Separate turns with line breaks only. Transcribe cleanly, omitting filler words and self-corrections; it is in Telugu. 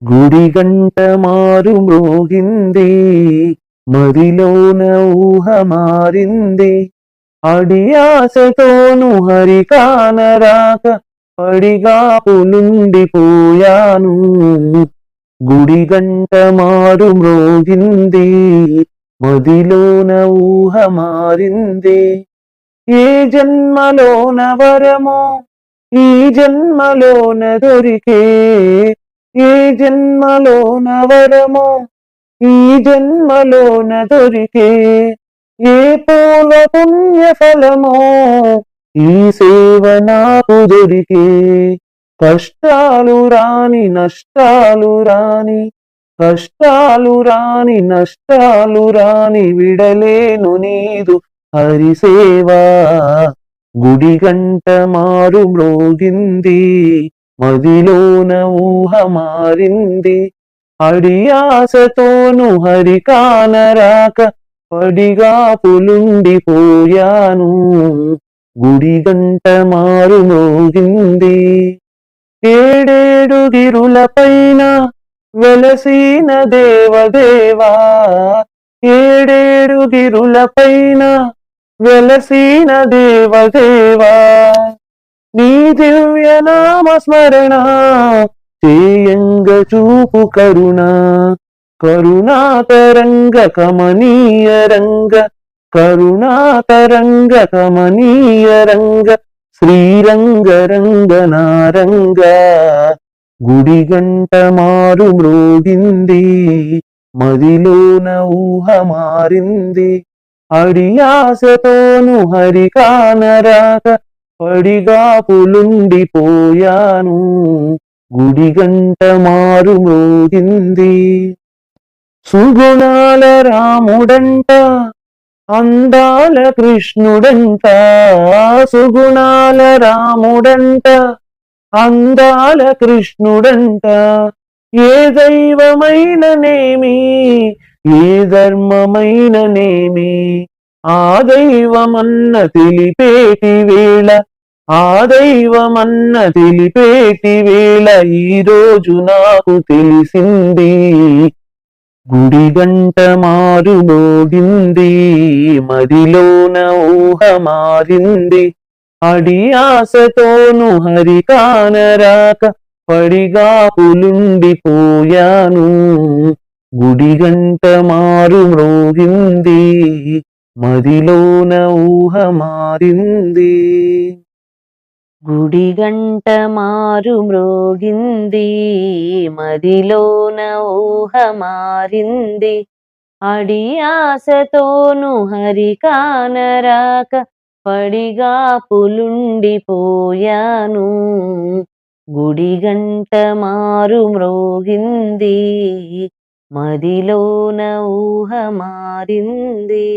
గుడి గంట మారు మ్రోగింది, మదిలోన ఊహ మారింది. అడియాసతోను హరి కానరాక పడిగాపులుండిపోయాను. గుడి గంట మారు మ్రోగింది, మదిలోన ఊహ మారింది. ఏ జన్మలోన వరమో ఈ జన్మలోన దొరికే, ఏ జన్మలోన వరమో ఈ జన్మలోన దొరికే, ఏ పూర్వ పుణ్య ఫలమో ఈ సేవ నాకు దొరికే. కష్టాలు రాని నష్టాలు రాని, కష్టాలు రాని నష్టాలు రాని, విడలేను నీదు హరిసేవా. గుడి గంట మారు మ్రోగింది, మదిలోన ఊహ మారింది. అడియాసతోను హరి కానరాక పడిగాపులుండిపోయాను. గుడి గంట మారు మ్రోగింది. ఏడేడు గిరులపైన వెలసిన దేవదేవా, ఏడేడు గిరులపైన వెలసిన దేవదేవా, నీ దివ్య నామ స్మరణ చేయంగ చూపు కరుణ. కరుణాతరంగ కమనీయ రంగ, కరుణాతరంగ కమనీయ రంగ, శ్రీరంగ రంగనారంగ. గుడి గంట మారు మ్రోగింది, మదిలోన ఊహ మారింది. అడియాసతోను హరి కానరాక పడిగాపులుండిపోయాను. గుడి గంట మారు మ్రోగింది. సుగుణాల రాముడంట, అందాల కృష్ణుడంట, సుగుణాల రాముడంట, అందాల కృష్ణుడంట. ఏ దైవమైననేమి, ఏ ధర్మమైననేమి, ఆ దైవమన్న తెలిపేటి వేళ, ఆ దైవమన్న తెలిపేటి వేళ, ఈరోజు నాకు తెలిసింది. గుడి గంట మారు మ్రోగింది, మదిలోన ఊహ మారింది. అడియాసతోను హరి కానరాక పడిగాపులుండిపోయాను. గుడి గంట మారు మ్రోగింది, మదిలోన ఊహ మారింది.
గుడి గంట మారు మ్రోగింది, మదిలోన ఊహ మారింది. అడియాసతోను హరి కానరాక పడిగాపులుండిపోయాను. గుడి గంట మారు మ్రోగింది, మదిలోన ఊహ మారింది.